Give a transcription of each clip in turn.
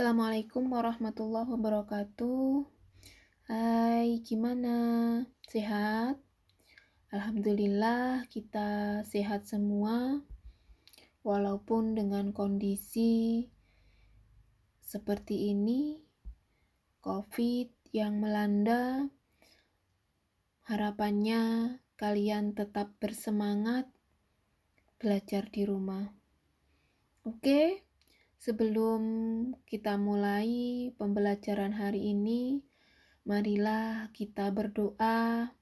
Assalamualaikum warahmatullahi wabarakatuh. Hai, gimana? Sehat? Alhamdulillah kita sehat semua. Walaupun dengan kondisi seperti ini, COVID yang melanda, harapannya kalian tetap bersemangat belajar di rumah. Oke? Sebelum kita mulai pembelajaran hari ini, marilah kita berdoa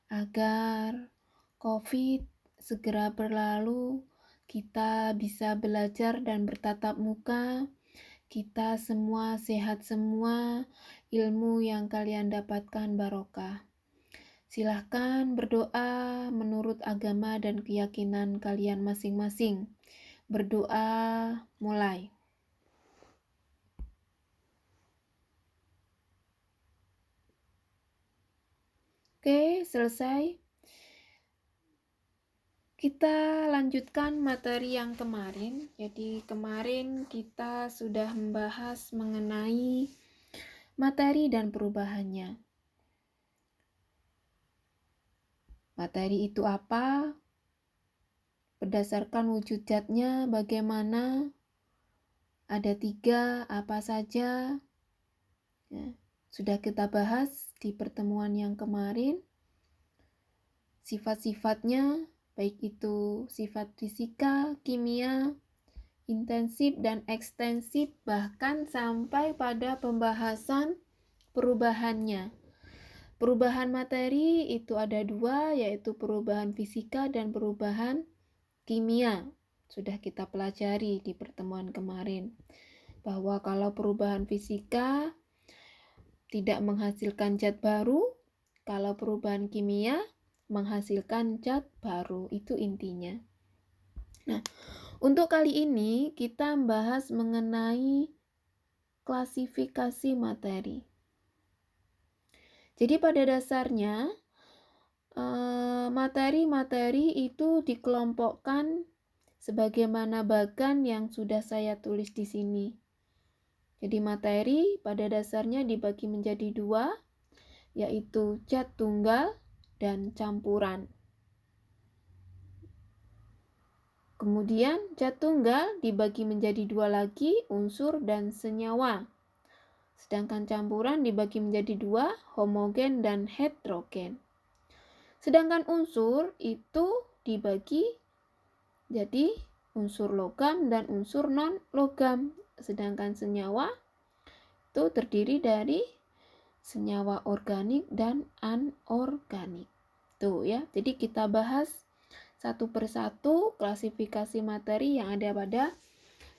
agar COVID segera berlalu, kita bisa belajar dan bertatap muka, kita semua sehat semua, ilmu yang kalian dapatkan barokah. Silahkan berdoa menurut agama dan keyakinan kalian masing-masing. Berdoa mulai. Oke, selesai. Kita lanjutkan materi yang kemarin. Jadi kemarin kita sudah membahas mengenai materi dan perubahannya. Materi itu apa? Berdasarkan wujud zatnya bagaimana? Ada 3, apa saja? Ya, sudah kita bahas di pertemuan yang kemarin. Sifat-sifatnya, baik itu sifat fisika, kimia, intensif dan ekstensif, bahkan sampai pada pembahasan perubahannya. Perubahan materi itu ada 2, yaitu perubahan fisika dan perubahan kimia. Sudah kita pelajari di pertemuan kemarin, bahwa kalau perubahan fisika tidak menghasilkan zat baru, kalau perubahan kimia menghasilkan zat baru, itu intinya. Nah, untuk kali ini kita membahas mengenai klasifikasi materi. Jadi pada dasarnya materi-materi itu dikelompokkan sebagaimana bagan yang sudah saya tulis di sini. Jadi materi pada dasarnya dibagi menjadi 2, yaitu zat tunggal dan campuran. Kemudian zat tunggal dibagi menjadi 2 lagi, unsur dan senyawa. Sedangkan campuran dibagi menjadi 2, homogen dan heterogen. Sedangkan unsur itu dibagi jadi unsur logam dan unsur non-logam. Sedangkan senyawa itu terdiri dari senyawa organik dan anorganik. Tuh ya, jadi kita bahas satu persatu klasifikasi materi yang ada pada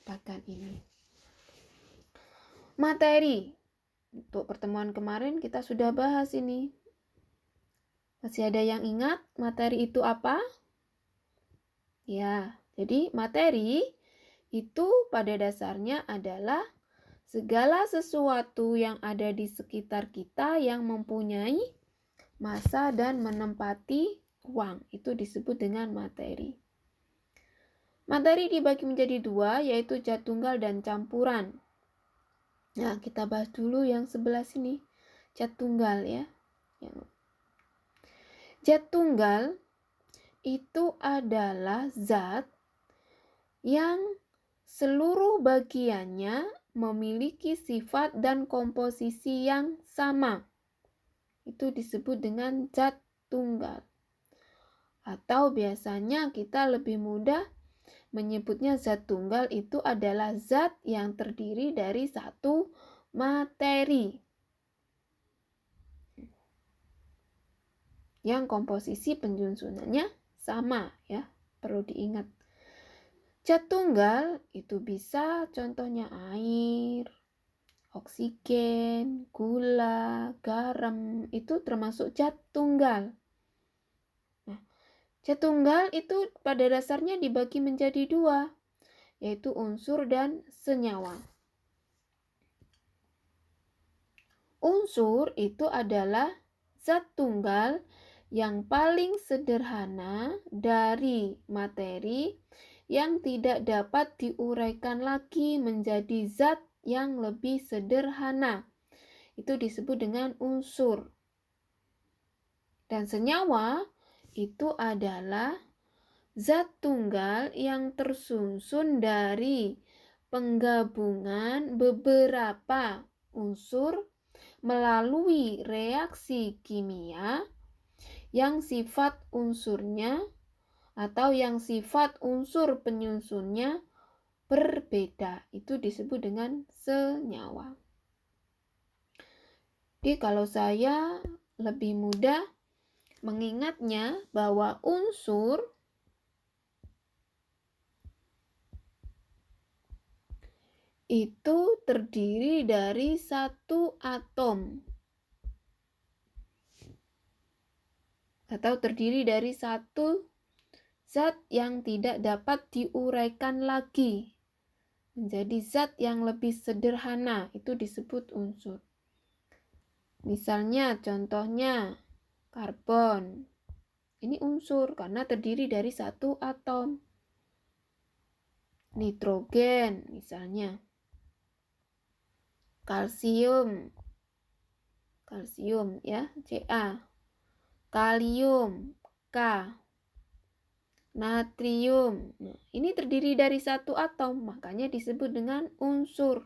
bagan ini. Materi. Untuk pertemuan kemarin kita sudah bahas ini. Masih ada yang ingat materi itu apa? Ya, jadi materi itu pada dasarnya adalah segala sesuatu yang ada di sekitar kita yang mempunyai massa dan menempati ruang. Itu disebut dengan materi. Materi dibagi menjadi 2, yaitu zat tunggal dan campuran. Nah, kita bahas dulu yang sebelah sini, zat tunggal ya. Zat tunggal itu adalah zat yang seluruh bagiannya memiliki sifat dan komposisi yang sama. Itu disebut dengan zat tunggal. Atau biasanya kita lebih mudah menyebutnya zat tunggal itu adalah zat yang terdiri dari satu materi yang komposisi penyusunannya sama ya, perlu diingat. Zat tunggal itu bisa contohnya air, oksigen, gula, garam, itu termasuk zat tunggal. Nah, zat tunggal itu pada dasarnya dibagi menjadi 2, yaitu unsur dan senyawa. Unsur itu adalah zat tunggal yang paling sederhana dari materi yang tidak dapat diuraikan lagi menjadi zat yang lebih sederhana. Itu disebut dengan unsur. Dan senyawa itu adalah zat tunggal yang tersusun dari penggabungan beberapa unsur melalui reaksi kimia yang sifat unsurnya atau yang sifat unsur penyusunnya berbeda. Itu disebut dengan senyawa. Jadi kalau saya lebih mudah mengingatnya bahwa unsur itu terdiri dari satu atom atau terdiri dari satu zat yang tidak dapat diuraikan lagi menjadi zat yang lebih sederhana. Itu disebut unsur. Misalnya contohnya karbon. Ini unsur karena terdiri dari satu atom. Nitrogen misalnya. Kalsium ya, Ca. Kalium, K. Natrium. Nah, ini terdiri dari satu atom, makanya disebut dengan unsur.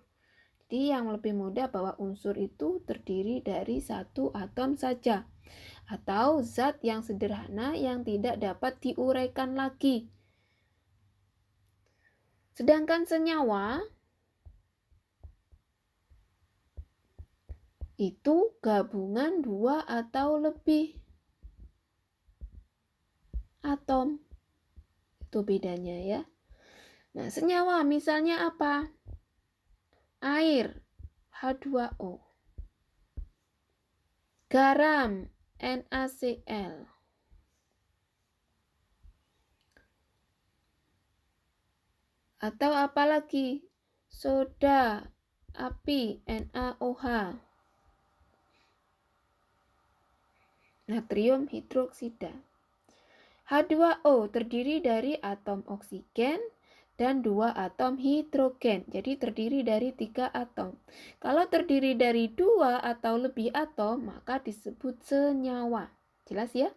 Jadi yang lebih mudah bahwa unsur itu terdiri dari satu atom saja atau zat yang sederhana yang tidak dapat diuraikan lagi. Sedangkan senyawa itu gabungan dua atau lebih atom. Itu bedanya ya. Nah, senyawa misalnya apa? Air, H2O. Garam, NaCl. Atau apalagi? Soda, api, NaOH. Natrium hidroksida. H2O terdiri dari atom oksigen dan 2 atom hidrogen. Jadi terdiri dari 3 atom. Kalau terdiri dari 2 atau lebih atom, maka disebut senyawa. Jelas ya?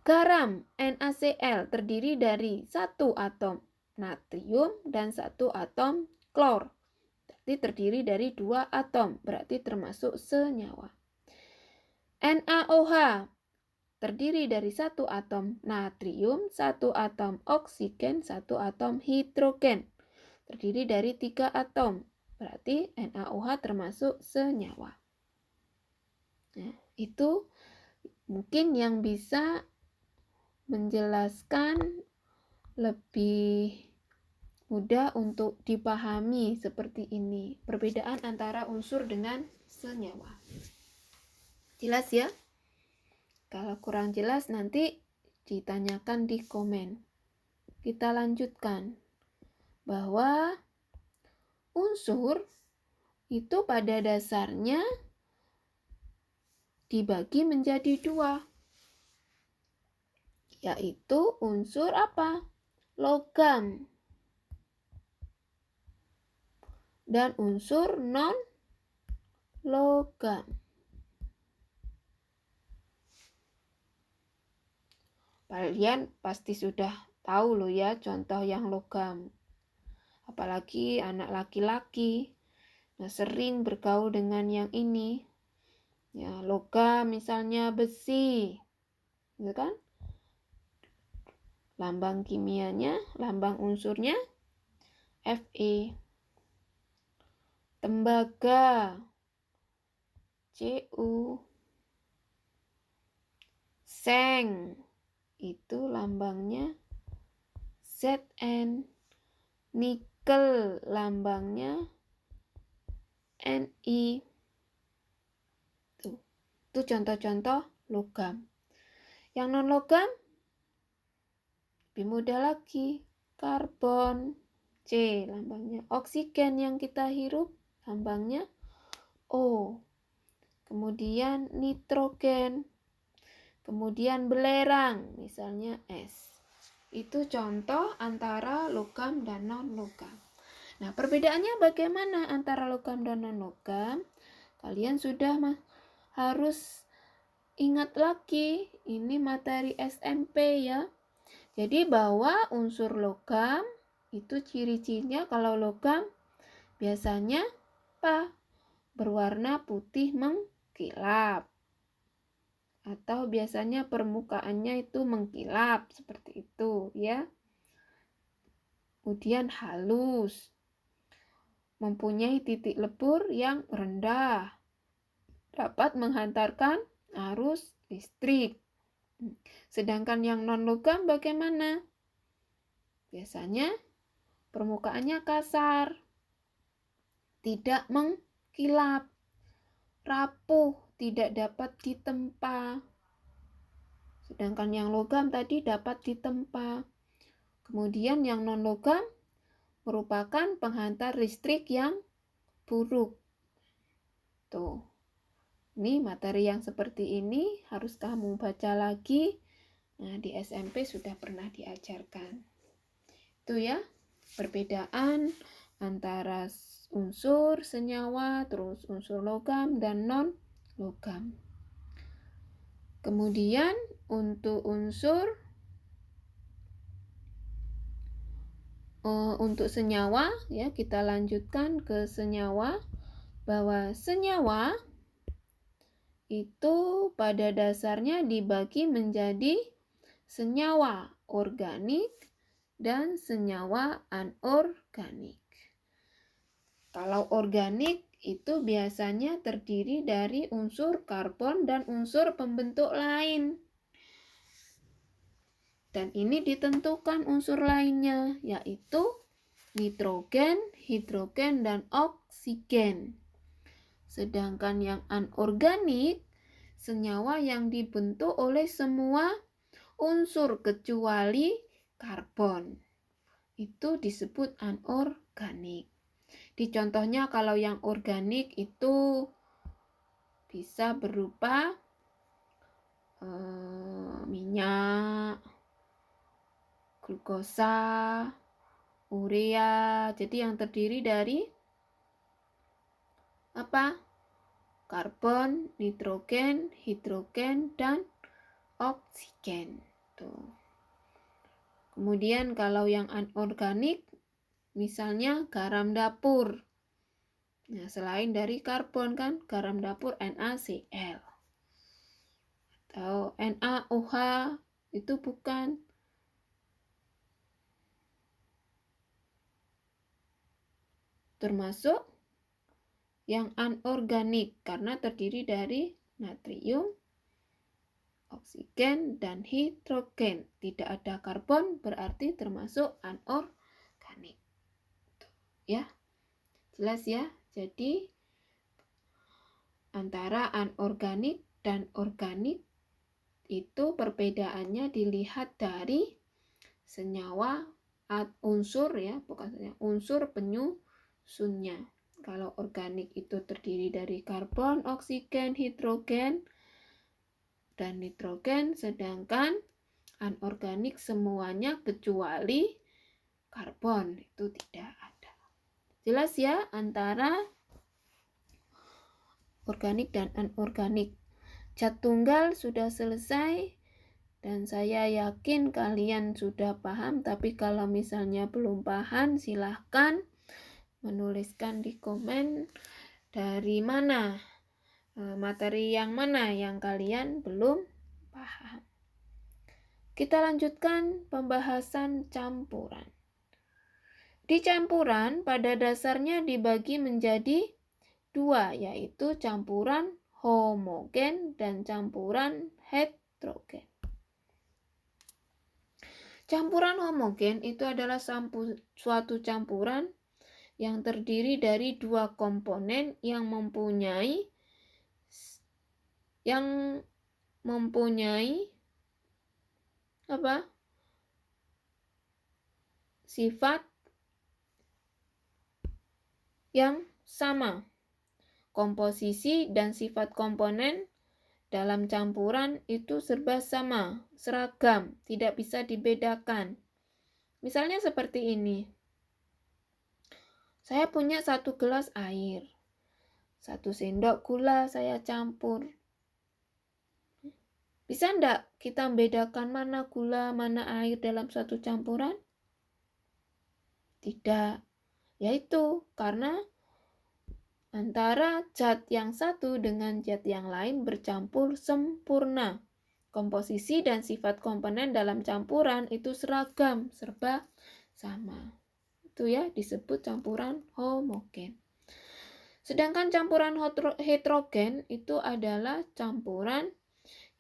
Garam, NaCl, terdiri dari 1 atom natrium dan 1 atom klor. Berarti terdiri dari 2 atom, berarti termasuk senyawa. NaOH terdiri dari 1 atom natrium, 1 atom oksigen, 1 atom hidrogen. Terdiri dari 3 atom. Berarti NaOH termasuk senyawa. Nah, itu mungkin yang bisa menjelaskan lebih mudah untuk dipahami seperti ini. Perbedaan antara unsur dengan senyawa. Jelas ya? Kalau kurang jelas nanti ditanyakan di komen. Kita lanjutkan bahwa unsur itu pada dasarnya dibagi menjadi 2, yaitu unsur apa? Logam dan unsur non-logam. Kalian pasti sudah tahu loh ya contoh yang logam. Apalagi anak laki-laki. Nah, sering bergaul dengan yang ini. Ya, logam misalnya besi. Gitu kan? Lambang kimianya, lambang unsurnya Fe. Tembaga Cu. Seng itu lambangnya Zn. Nikel lambangnya Ni. Itu contoh-contoh logam. Yang non-logam lebih mudah lagi. Karbon C lambangnya. Oksigen yang kita hirup lambangnya O. Kemudian nitrogen. Kemudian belerang misalnya S. Itu contoh antara logam dan non-logam. Nah, perbedaannya bagaimana antara logam dan non-logam? Kalian sudah harus ingat lagi, ini materi SMP ya. Jadi bahwa unsur logam itu ciri-cirinya kalau logam biasanya apa? Berwarna putih mengkilap. Atau biasanya permukaannya itu mengkilap seperti itu ya. Kemudian halus, mempunyai titik lebur yang rendah, dapat menghantarkan arus listrik. Sedangkan yang non-logam bagaimana? Biasanya permukaannya kasar, tidak mengkilap, rapuh, tidak dapat ditempa. Sedangkan yang logam tadi dapat ditempa. Kemudian yang non-logam merupakan penghantar listrik yang buruk. Tuh. Ini materi yang seperti ini harus kamu baca lagi. Nah, di SMP sudah pernah diajarkan. Itu ya, perbedaan antara unsur senyawa, terus unsur logam dan non-logam. Kemudian untuk senyawa ya, kita lanjutkan ke senyawa, bahwa senyawa itu pada dasarnya dibagi menjadi senyawa organik dan senyawa anorganik. Kalau organik itu biasanya terdiri dari unsur karbon dan unsur pembentuk lain. Dan ini ditentukan unsur lainnya, yaitu nitrogen, hidrogen, dan oksigen. Sedangkan yang anorganik, senyawa yang dibentuk oleh semua unsur kecuali karbon. Itu disebut anorganik. Di contohnya kalau yang organik itu bisa berupa minyak, glukosa, urea. Jadi yang terdiri dari apa? Karbon, nitrogen, hidrogen, dan oksigen. Tuh. Kemudian kalau yang anorganik, misalnya garam dapur. Nah, selain dari karbon kan, garam dapur NaCl. Atau NaOH itu bukan. Termasuk yang anorganik karena terdiri dari natrium, oksigen, dan hidrogen. Tidak ada karbon berarti termasuk anorganik. Ya, jelas ya. Jadi antara anorganik dan organik itu perbedaannya dilihat dari senyawa unsur ya, bukan senyawa, unsur penyusunnya. Kalau organik itu terdiri dari karbon, oksigen, hidrogen, dan nitrogen, sedangkan anorganik semuanya kecuali karbon itu tidak ada. Jelas ya antara organik dan anorganik. Zat tunggal sudah selesai dan saya yakin kalian sudah paham, tapi kalau misalnya belum paham silahkan menuliskan di komen dari mana, materi yang mana yang kalian belum paham. Kita lanjutkan pembahasan campuran. Di campuran pada dasarnya dibagi menjadi dua, yaitu campuran homogen dan campuran heterogen. Campuran homogen itu adalah suatu campuran yang terdiri dari dua komponen yang mempunyai sifat yang sama. Komposisi dan sifat komponen dalam campuran itu serba sama, seragam, tidak bisa dibedakan. Misalnya seperti ini. Saya punya 1 gelas air. 1 sendok gula saya campur. Bisa enggak kita membedakan mana gula, mana air dalam satu campuran? Tidak. Yaitu karena antara zat yang satu dengan zat yang lain bercampur sempurna. Komposisi dan sifat komponen dalam campuran itu seragam, serba sama. Itu ya disebut campuran homogen. Sedangkan campuran heterogen itu adalah campuran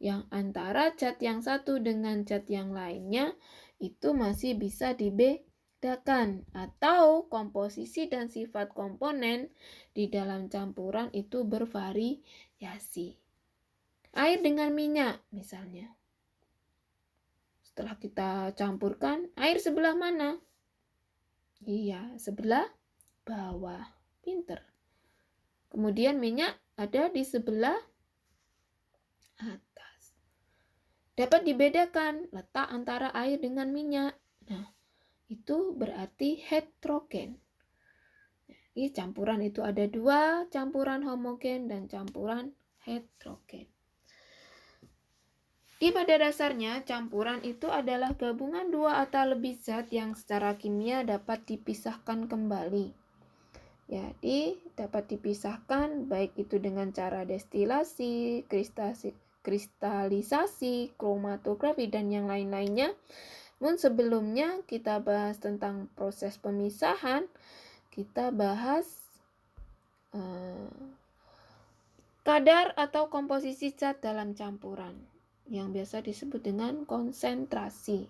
yang antara zat yang satu dengan zat yang lainnya itu masih bisa dibedakan, atau komposisi dan sifat komponen di dalam campuran itu bervariasi. Air dengan minyak misalnya. Setelah kita campurkan, air sebelah mana? Iya, sebelah bawah. Pinter. Kemudian minyak ada di sebelah atas. Dapat dibedakan letak antara air dengan minyak. Nah, itu berarti heterogen. Jadi campuran itu ada 2, campuran homogen dan campuran heterogen. Pada dasarnya, campuran itu adalah gabungan 2 atau lebih zat yang secara kimia dapat dipisahkan kembali. Jadi, dapat dipisahkan baik itu dengan cara destilasi, kristalisasi, kromatografi, dan yang lain-lainnya. Namun sebelumnya kita bahas tentang proses pemisahan, kita bahas kadar atau komposisi zat dalam campuran yang biasa disebut dengan konsentrasi.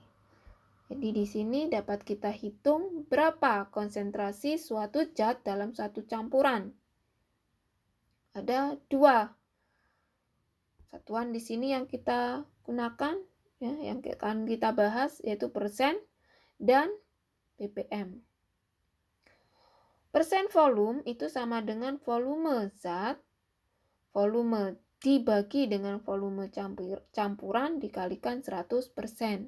Jadi di sini dapat kita hitung berapa konsentrasi suatu zat dalam satu campuran. Ada 2 satuan di sini yang kita gunakan, ya, yang akan kita bahas, yaitu persen dan ppm. Persen volume itu sama dengan volume zat, volume dibagi dengan volume campuran dikalikan 100%.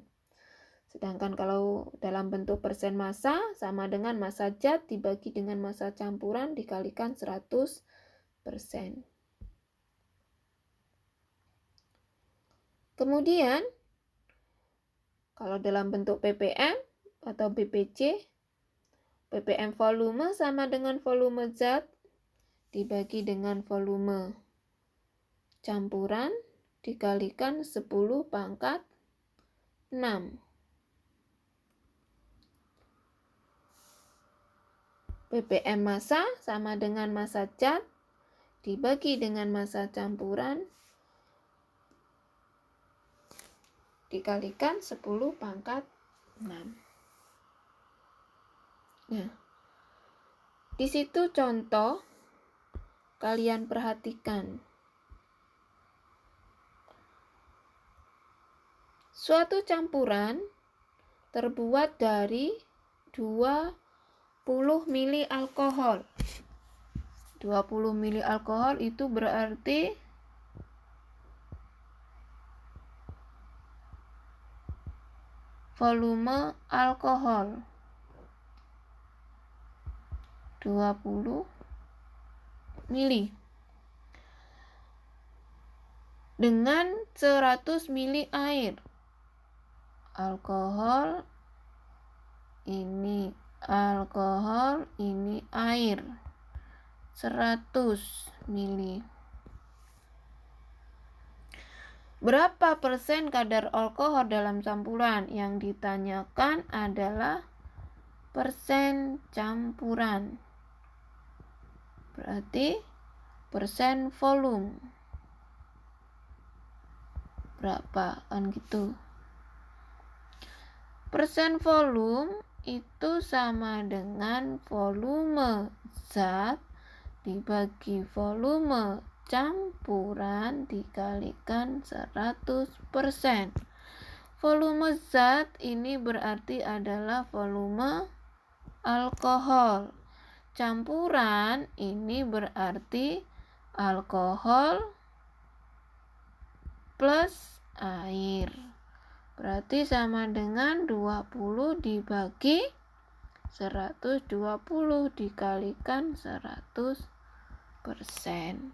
Sedangkan kalau dalam bentuk persen massa sama dengan massa zat dibagi dengan massa campuran dikalikan 100%. Kemudian kalau dalam bentuk ppm atau bpc, ppm volume sama dengan volume zat dibagi dengan volume campuran dikalikan 10 pangkat 6. ppm massa sama dengan massa zat dibagi dengan massa campuran dikalikan 10 pangkat 6. Nah, di situ contoh kalian perhatikan. Suatu campuran terbuat dari 20 mili alkohol. 20 mili alkohol itu berarti volume alkohol 20 mili dengan 100 mili air. Alkohol ini air 100 mili. Berapa persen kadar alkohol dalam campuran? Yang ditanyakan adalah persen campuran. Berarti persen volume. Berapa? Kan gitu. Persen volume itu sama dengan volume zat dibagi volume campuran dikalikan 100%. Volume zat ini berarti adalah volume alkohol. Campuran ini berarti alkohol plus air. Berarti sama dengan 20 dibagi 120 dikalikan 100%.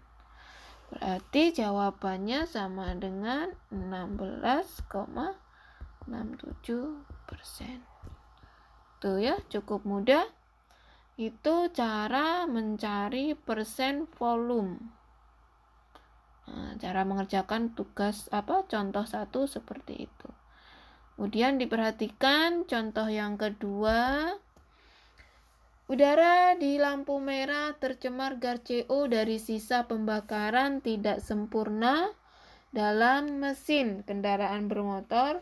Berarti jawabannya sama dengan 16,67%. Tuh ya, cukup mudah. Itu cara mencari persen volume. Nah, cara mengerjakan tugas contoh 1 seperti itu. Kemudian diperhatikan contoh yang kedua. Udara di lampu merah tercemar gas CO dari sisa pembakaran tidak sempurna dalam mesin kendaraan bermotor.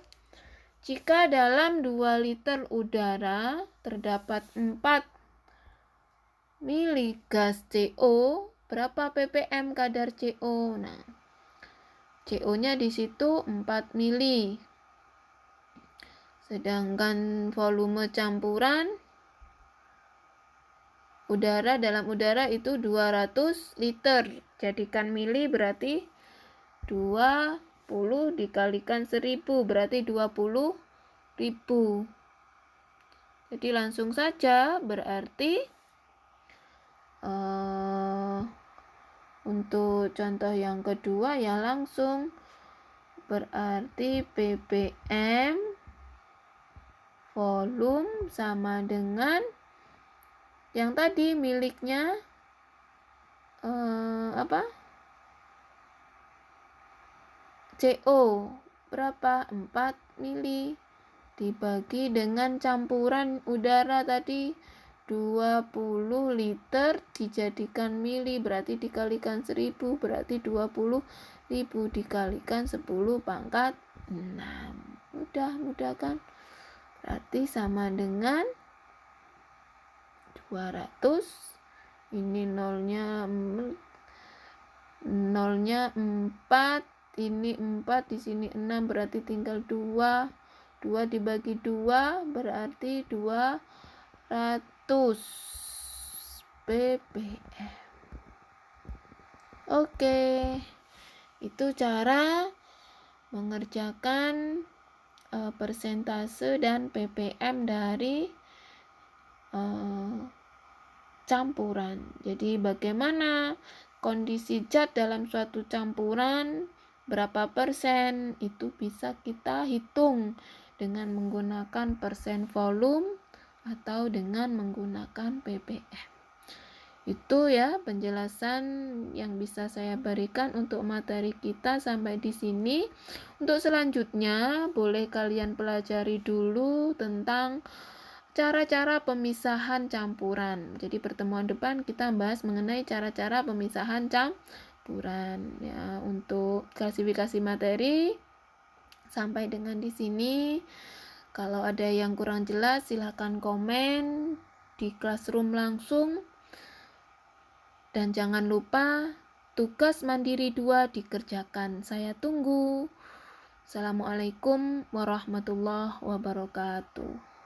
Jika dalam 2 liter udara terdapat 4 mili gas CO, berapa ppm kadar CO? Nah, CO-nya di situ 4 mili. Sedangkan volume campuran udara dalam udara itu 200 liter. Jadikan mili berarti 20 dikalikan 1000 berarti 20.000. Jadi langsung saja berarti untuk contoh yang kedua ya langsung berarti ppm volume sama dengan yang tadi miliknya CO berapa? 4 mili dibagi dengan campuran udara tadi 20 liter dijadikan mili berarti dikalikan 1000 berarti 20.000 dikalikan 10 pangkat 6. Mudah kan? Berarti sama dengan 200. Ini nolnya 4, ini 4, di sini 6 berarti tinggal 2. 2 dibagi 2 berarti 200 ppm. Oke, itu cara mengerjakan persentase dan ppm dari campuran. Jadi bagaimana kondisi zat dalam suatu campuran, berapa persen, itu bisa kita hitung dengan menggunakan persen volume atau dengan menggunakan ppm. Itu ya penjelasan yang bisa saya berikan untuk materi kita sampai di sini. Untuk selanjutnya boleh kalian pelajari dulu tentang cara-cara pemisahan campuran. Jadi pertemuan depan kita bahas mengenai cara-cara pemisahan campuran. Ya, untuk klasifikasi materi sampai dengan di sini. Kalau ada yang kurang jelas silahkan komen di Classroom langsung. Dan jangan lupa tugas mandiri 2 dikerjakan. Saya tunggu. Assalamualaikum warahmatullahi wabarakatuh.